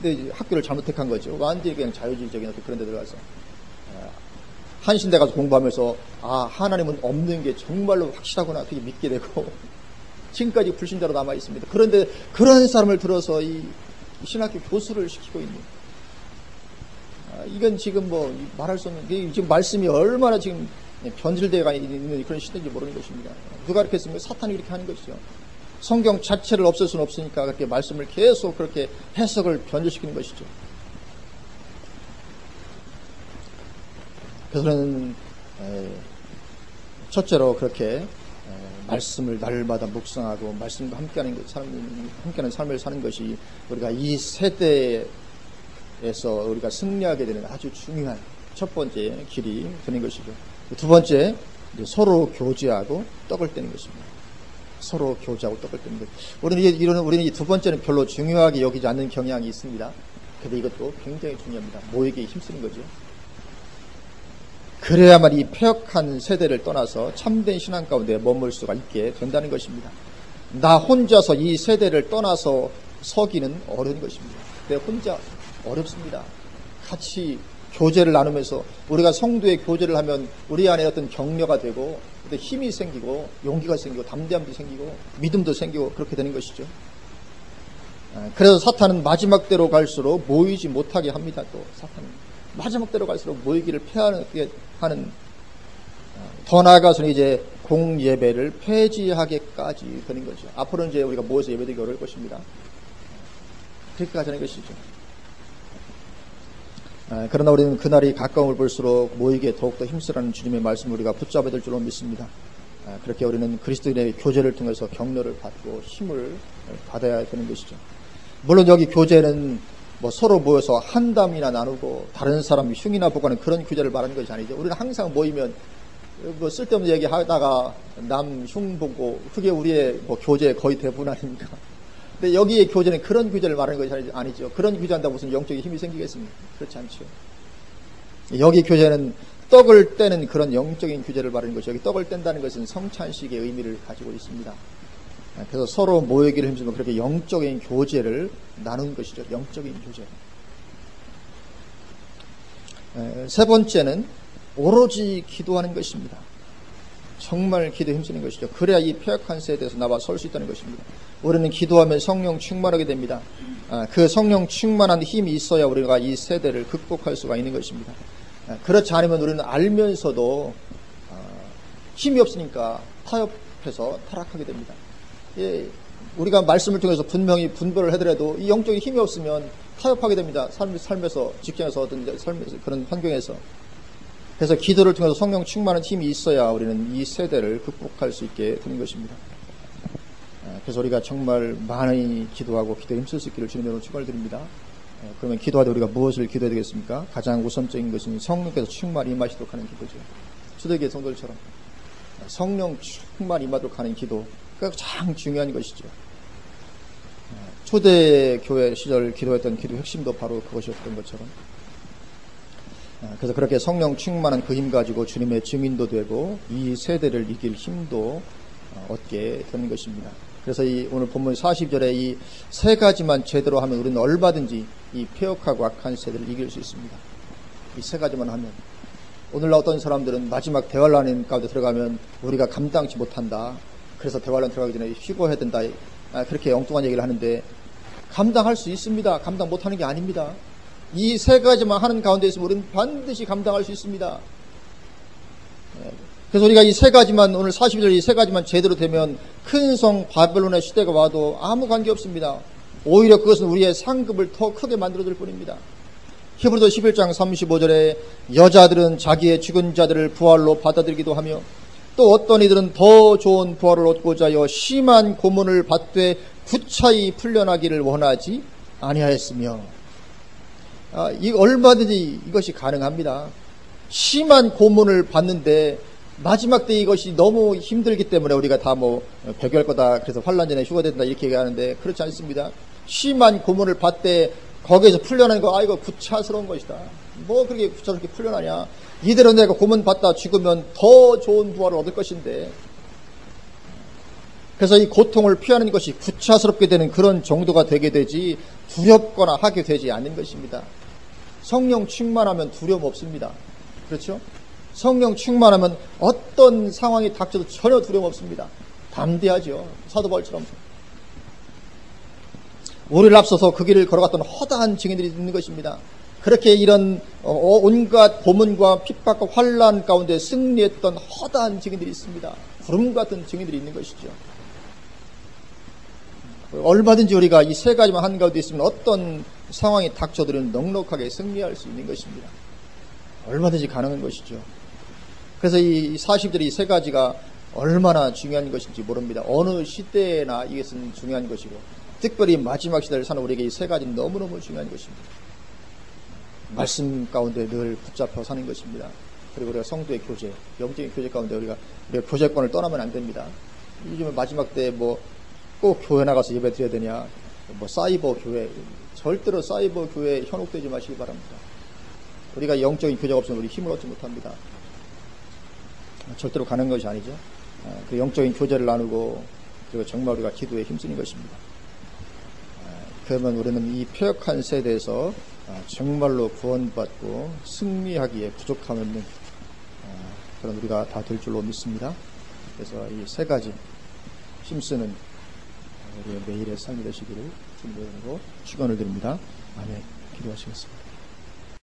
근데 이제 학교를 잘못 택한 거죠. 완전히 그냥 자유주의적인 그런 데 들어가서 한신대 가서 공부하면서 하나님은 없는 게 정말로 확실하구나 그렇게 믿게 되고 지금까지 불신자로 남아 있습니다. 그런데 그런 사람을 들어서 이 신학교 교수를 시키고 있는 이건 지금 말할 수 없는 지금 말씀이 얼마나 지금 변질되어 있는 그런 시대인지 모르는 것입니다. 누가 이렇게 했습니까? 사탄이 이렇게 하는 것이죠. 성경 자체를 없앨 수는 없으니까 그렇게 말씀을 계속 그렇게 해석을 변질시키는 것이죠. 그래서 저는 첫째로 그렇게 말씀을 날마다 묵상하고 말씀과 함께하는 삶을 사는 것이 우리가 이 세대에서 우리가 승리하게 되는 아주 중요한 첫 번째 길이 되는 것이죠. 두 번째, 서로 교제하고 떡을 떼는 것입니다. 서로 교제하고 떡을 떼는 것. 우리는 이 두 번째는 별로 중요하게 여기지 않는 경향이 있습니다. 그런데 이것도 굉장히 중요합니다. 모이기에 힘쓰는 거죠. 그래야만 이 폐역한 세대를 떠나서 참된 신앙 가운데 머물 수가 있게 된다는 것입니다. 나 혼자서 이 세대를 떠나서 서기는 어려운 것입니다. 내 혼자 어렵습니다. 같이 교제를 나누면서 우리가 성도의 교제를 하면 우리 안에 어떤 격려가 되고 힘이 생기고 용기가 생기고 담대함도 생기고 믿음도 생기고 그렇게 되는 것이죠. 그래서 사탄은 마지막 때로 갈수록 모이지 못하게 합니다. 또 사탄은 마지막 때로 갈수록 모이기를 폐하게 하는, 더 나아가서는 이제 공예배를 폐지하게까지 되는 거죠. 앞으로는 이제 우리가 모여서 예배드리기 어려울 것입니다. 그렇게까지 하는 것이죠. 그러나 우리는 그날이 가까움을 볼수록 모이기에 더욱더 힘쓰라는 주님의 말씀을 우리가 붙잡아야 될 줄로 믿습니다. 그렇게 우리는 그리스도인의 교제를 통해서 격려를 받고 힘을 받아야 되는 것이죠. 물론 여기 교제는 서로 모여서 한담이나 나누고 다른 사람 흉이나 보고하는 그런 교제를 말하는 것이 아니죠. 우리는 항상 모이면 쓸데없는 얘기 하다가 남 흉 보고 그게 우리의 교제의 거의 대부분 아닙니까? 근데 여기의 교제는 그런 교제를 말하는 것이 아니죠. 그런 교제한다고 무슨 영적인 힘이 생기겠습니까? 그렇지 않죠. 여기 교제는 떡을 떼는 그런 영적인 교제를 말하는 것이죠. 여기 떡을 뗀다는 것은 성찬식의 의미를 가지고 있습니다. 그래서 서로 모이기를 힘쓰고 그렇게 영적인 교제를 나누는 것이죠. 영적인 교제. 세 번째는 오로지 기도하는 것입니다. 정말 기도에 힘쓰는 것이죠. 그래야 이 폐역한 세대에서 나와 설 수 있다는 것입니다. 우리는 기도하면 성령 충만하게 됩니다. 그 성령 충만한 힘이 있어야 우리가 이 세대를 극복할 수가 있는 것입니다. 그렇지 않으면 우리는 알면서도 힘이 없으니까 타협해서 타락하게 됩니다. 우리가 말씀을 통해서 분명히 분별을 하더라도 이 영적인 힘이 없으면 타협하게 됩니다. 삶에서, 직장에서, 어떤 삶에서, 그런 환경에서. 그래서 기도를 통해서 성령 충만한 힘이 있어야 우리는 이 세대를 극복할 수 있게 되는 것입니다. 그래서 우리가 정말 많이 기도하고 기도에 힘쓸 수 있기를 주님의 이름으로 축원을 드립니다. 그러면 기도할 때 우리가 무엇을 기도해야 되겠습니까? 가장 우선적인 것은 성령께서 충만히 임하시도록 하는 기도죠. 초대교회 성도들처럼 성령 충만히 임하도록 하는 기도, 그게 가장 중요한 것이죠. 초대교회 시절 기도했던 기도 핵심도 바로 그것이었던 것처럼, 그래서 그렇게 성령 충만한 그 힘 가지고 주님의 증인도 되고 이 세대를 이길 힘도 얻게 되는 것입니다. 그래서 이 오늘 본문 40절에 이 세 가지만 제대로 하면 우리는 얼마든지 이 폐역하고 악한 세대를 이길 수 있습니다. 이 세 가지만 하면. 오늘날 어떤 사람들은 마지막 대환란 가운데 들어가면 우리가 감당치 못한다, 그래서 대환란 들어가기 전에 휴거해야 된다, 그렇게 엉뚱한 얘기를 하는데 감당할 수 있습니다. 감당 못하는 게 아닙니다. 이 세 가지만 하는 가운데 있으면 우리는 반드시 감당할 수 있습니다. 그래서 우리가 이 세 가지만, 오늘 40절 이 세 가지만 제대로 되면 큰 성 바벨론의 시대가 와도 아무 관계 없습니다. 오히려 그것은 우리의 상급을 더 크게 만들어줄 뿐입니다. 히브리서 11장 35절에 여자들은 자기의 죽은 자들을 부활로 받아들이기도 하며 또 어떤 이들은 더 좋은 부활을 얻고자 하여 심한 고문을 받되 구차히 풀려나기를 원하지 아니하였으며, 얼마든지 이것이 가능합니다. 심한 고문을 받는데 마지막 때 이것이 너무 힘들기 때문에 우리가 다 배교할 거다, 그래서 환란 전에 휴거된다 이렇게 얘기하는데 그렇지 않습니다. 심한 고문을 받되 거기에서 풀려나는 거, 이거 구차스러운 것이다. 뭐 그렇게 구차스럽게 풀려나냐. 이대로 내가 고문 받다 죽으면 더 좋은 부활을 얻을 것인데. 그래서 이 고통을 피하는 것이 구차스럽게 되는 그런 정도가 되게 되지 두렵거나 하게 되지 않는 것입니다. 성령 충만하면 두려움 없습니다. 그렇죠? 성령 충만하면 어떤 상황이 닥쳐도 전혀 두려움 없습니다. 담대하죠. 사도 바울처럼. 우리를 앞서서 그 길을 걸어갔던 허다한 증인들이 있는 것입니다. 그렇게 이런 온갖 고문과 핍박과 환란 가운데 승리했던 허다한 증인들이 있습니다. 구름 같은 증인들이 있는 것이죠. 얼마든지 우리가 이 세 가지만 한 가운데 있으면 어떤 상황이 닥쳐들은 넉넉하게 승리할 수 있는 것입니다. 얼마든지 가능한 것이죠. 그래서 이 40절의 이 세 가지가 얼마나 중요한 것인지 모릅니다. 어느 시대나 이것은 중요한 것이고, 특별히 마지막 시대를 사는 우리에게 이 세 가지는 너무너무 중요한 것입니다. 말씀 가운데 늘 붙잡혀 사는 것입니다. 그리고 우리가 성도의 교제, 영적인 교제 가운데 우리가 교제권을 떠나면 안 됩니다. 요즘에 마지막 때 꼭 교회 나가서 예배 드려야 되냐, 사이버 교회, 절대로 사이버 교회에 현혹되지 마시기 바랍니다. 우리가 영적인 교제가 없으면 우리 힘을 얻지 못합니다. 절대로 가는 것이 아니죠. 그 영적인 교제를 나누고, 그리고 정말 우리가 기도에 힘쓰는 것입니다. 그러면 우리는 이 폐역한 세대에서 정말로 구원받고 승리하기에 부족함 없는 그런 우리가 다 될 줄로 믿습니다. 그래서 이 세 가지 힘쓰는 우리의 매일의 삶이 되시기를 주님으로 축원을 드립니다. 아멘. 기도하시겠습니다.